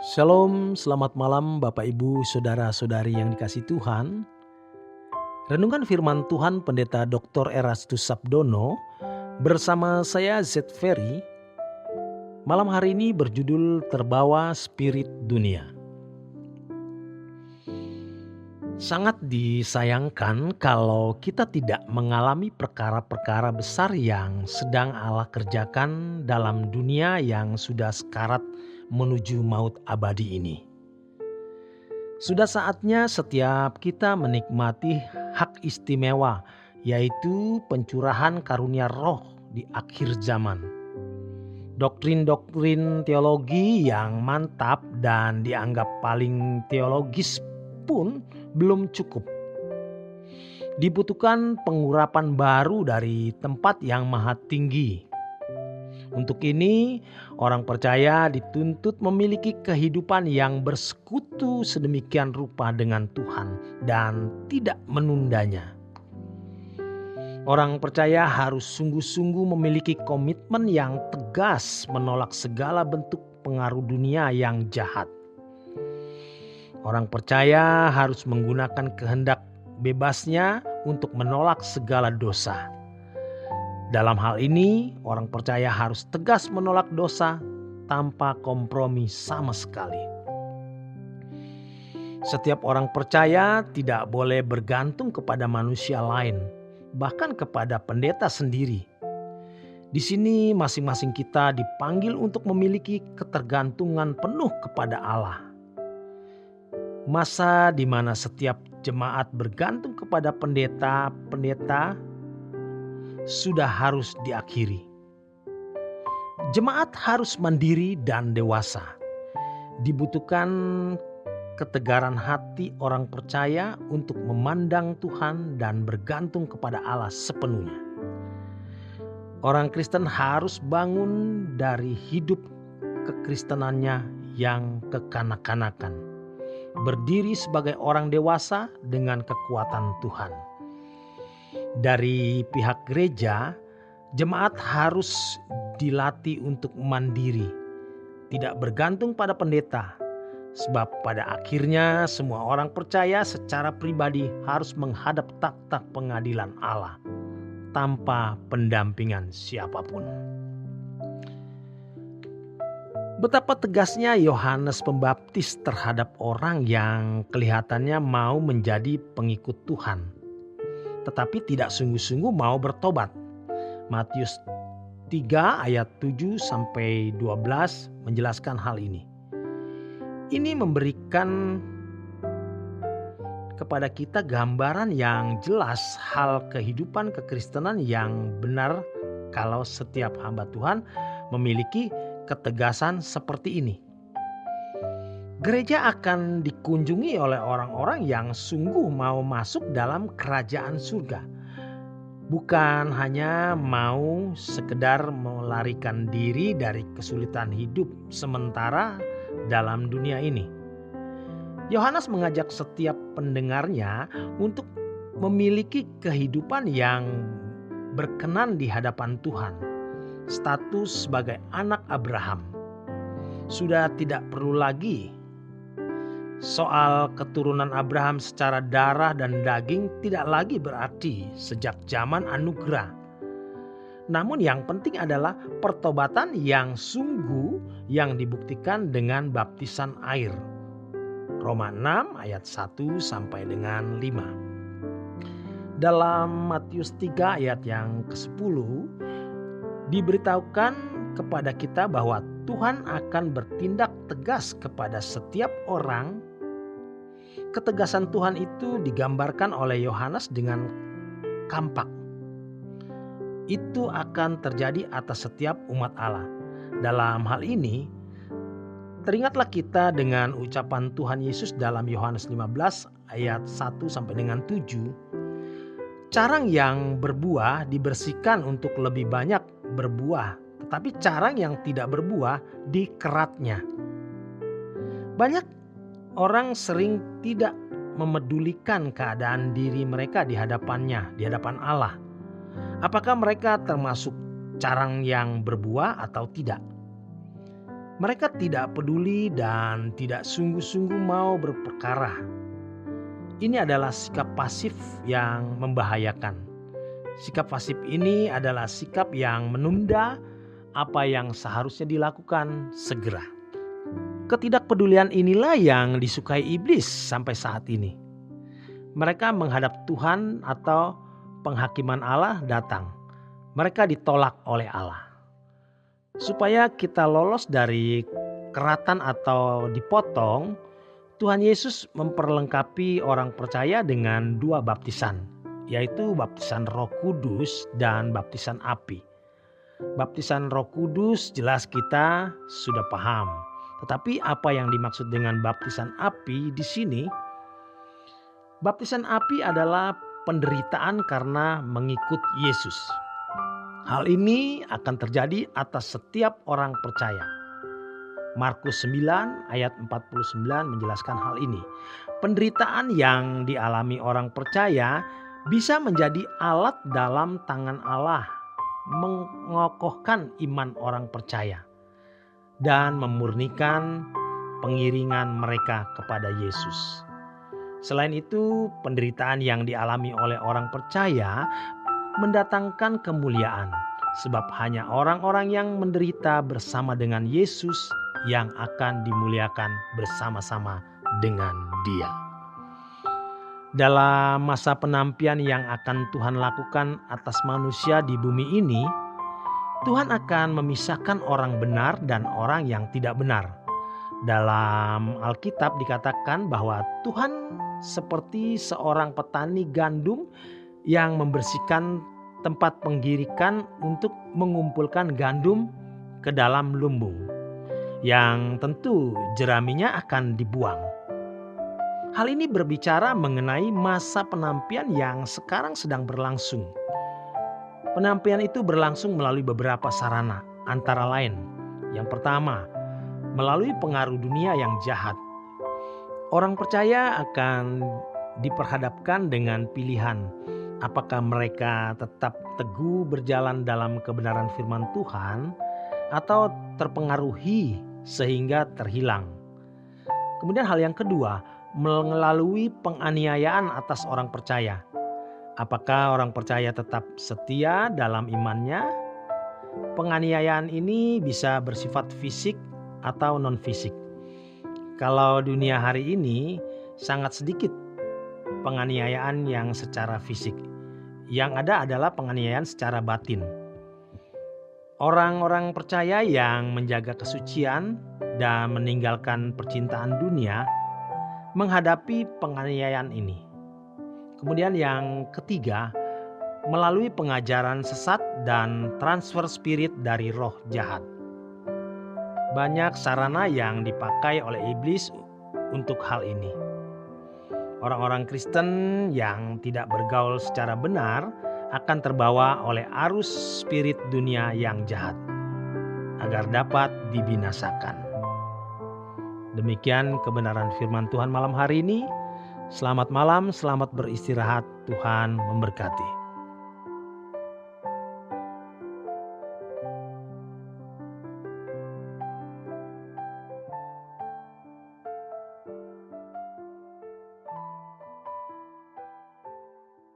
Shalom, selamat malam Bapak Ibu, Saudara-saudari yang dikasihi Tuhan. Renungan firman Tuhan Pendeta Dr. Erastus Sabdono bersama saya Z Ferry. Malam hari ini berjudul Terbawa Spirit Dunia. Sangat disayangkan kalau kita tidak mengalami perkara-perkara besar yang sedang Allah kerjakan dalam dunia yang sudah sekarat menuju maut abadi ini. Sudah saatnya setiap kita menikmati hak istimewa, yaitu pencurahan karunia roh di akhir zaman. Doktrin-doktrin teologi yang mantap dan dianggap paling teologis pun belum cukup. Dibutuhkan pengurapan baru dari tempat yang maha tinggi. Untuk ini, orang percaya dituntut memiliki kehidupan yang bersekutu sedemikian rupa dengan Tuhan dan tidak menundanya. Orang percaya harus sungguh-sungguh memiliki komitmen yang tegas menolak segala bentuk pengaruh dunia yang jahat. Orang percaya harus menggunakan kehendak bebasnya untuk menolak segala dosa. Dalam hal ini, orang percaya harus tegas menolak dosa tanpa kompromi sama sekali. Setiap orang percaya tidak boleh bergantung kepada manusia lain, bahkan kepada pendeta sendiri. Di sini masing-masing kita dipanggil untuk memiliki ketergantungan penuh kepada Allah. Masa di mana setiap jemaat bergantung kepada pendeta sudah harus diakhiri. Jemaat harus mandiri dan dewasa. Dibutuhkan ketegaran hati orang percaya untuk memandang Tuhan dan bergantung kepada Allah sepenuhnya. Orang Kristen harus bangun dari hidup kekristenannya yang kekanak-kanakan, berdiri sebagai orang dewasa dengan kekuatan Tuhan. Dari pihak gereja, jemaat harus dilatih untuk mandiri, tidak bergantung pada pendeta, sebab pada akhirnya semua orang percaya secara pribadi harus menghadap takhta pengadilan Allah tanpa pendampingan siapapun. Betapa tegasnya Yohanes Pembaptis terhadap orang yang kelihatannya mau menjadi pengikut Tuhan, tetapi tidak sungguh-sungguh mau bertobat. Matius 3 ayat 7-12 menjelaskan hal ini. Ini memberikan kepada kita gambaran yang jelas hal kehidupan kekristenan yang benar kalau setiap hamba Tuhan memiliki ketegasan seperti ini. Gereja akan dikunjungi oleh orang-orang yang sungguh mau masuk dalam kerajaan surga. Bukan hanya mau sekedar melarikan diri dari kesulitan hidup sementara dalam dunia ini. Yohanes mengajak setiap pendengarnya untuk memiliki kehidupan yang berkenan di hadapan Tuhan. Status sebagai anak Abraham. Sudah tidak perlu lagi soal keturunan Abraham secara darah dan daging tidak lagi berarti sejak zaman anugerah. Namun yang penting adalah pertobatan yang sungguh yang dibuktikan dengan baptisan air. Roma 6 ayat 1-5. Dalam Matius 3 ayat yang ke-10 diberitahukan kepada kita bahwa Tuhan akan bertindak tegas kepada setiap orang. Ketegasan Tuhan itu digambarkan oleh Yohanes dengan kampak. Itu akan terjadi atas setiap umat Allah. Dalam hal ini, teringatlah kita dengan ucapan Tuhan Yesus dalam Yohanes 15 ayat 1-7. Carang yang berbuah dibersihkan untuk lebih banyak berbuah, tetapi carang yang tidak berbuah dikeratnya. Banyak orang sering tidak memedulikan keadaan diri mereka di hadapannya, di hadapan Allah. Apakah mereka termasuk carang yang berbuah atau tidak? Mereka tidak peduli dan tidak sungguh-sungguh mau berperkara. Ini adalah sikap pasif yang membahayakan. Sikap pasif ini adalah sikap yang menunda apa yang seharusnya dilakukan segera. Ketidakpedulian inilah yang disukai iblis sampai saat ini. Mereka menghadap Tuhan atau penghakiman Allah datang. Mereka ditolak oleh Allah. Supaya kita lolos dari keratan atau dipotong, Tuhan Yesus memperlengkapi orang percaya dengan 2 baptisan, yaitu baptisan Roh Kudus dan baptisan api. Baptisan Roh Kudus jelas kita sudah paham. Tetapi apa yang dimaksud dengan baptisan api di sini? Baptisan api adalah penderitaan karena mengikut Yesus. Hal ini akan terjadi atas setiap orang percaya. Markus 9 ayat 49 menjelaskan hal ini. Penderitaan yang dialami orang percaya bisa menjadi alat dalam tangan Allah mengokohkan iman orang percaya dan memurnikan pengiringan mereka kepada Yesus. Selain itu, penderitaan yang dialami oleh orang percaya mendatangkan kemuliaan, sebab hanya orang-orang yang menderita bersama dengan Yesus yang akan dimuliakan bersama-sama dengan Dia. Dalam masa penampian yang akan Tuhan lakukan atas manusia di bumi ini, Tuhan akan memisahkan orang benar dan orang yang tidak benar. Dalam Alkitab dikatakan bahwa Tuhan seperti seorang petani gandum yang membersihkan tempat penggirikan untuk mengumpulkan gandum ke dalam lumbung, yang tentu jeraminya akan dibuang. Hal ini berbicara mengenai masa penampian yang sekarang sedang berlangsung. Penampian itu berlangsung melalui beberapa sarana, antara lain, yang pertama, melalui pengaruh dunia yang jahat. Orang percaya akan diperhadapkan dengan pilihan. Apakah mereka tetap teguh berjalan dalam kebenaran firman Tuhan atau terpengaruhi sehingga terhilang. Kemudian hal yang kedua, melalui penganiayaan atas orang percaya. Apakah orang percaya tetap setia dalam imannya? Penganiayaan ini bisa bersifat fisik atau non-fisik. Kalau dunia hari ini sangat sedikit penganiayaan yang secara fisik. Yang ada adalah penganiayaan secara batin. Orang-orang percaya yang menjaga kesucian dan meninggalkan percintaan dunia menghadapi penganiayaan ini. Kemudian yang ketiga, melalui pengajaran sesat dan transfer spirit dari roh jahat. Banyak sarana yang dipakai oleh iblis untuk hal ini. Orang-orang Kristen yang tidak bergaul secara benar akan terbawa oleh arus spirit dunia yang jahat agar dapat dibinasakan. Demikian kebenaran firman Tuhan malam hari ini. Selamat malam, selamat beristirahat. Tuhan memberkati.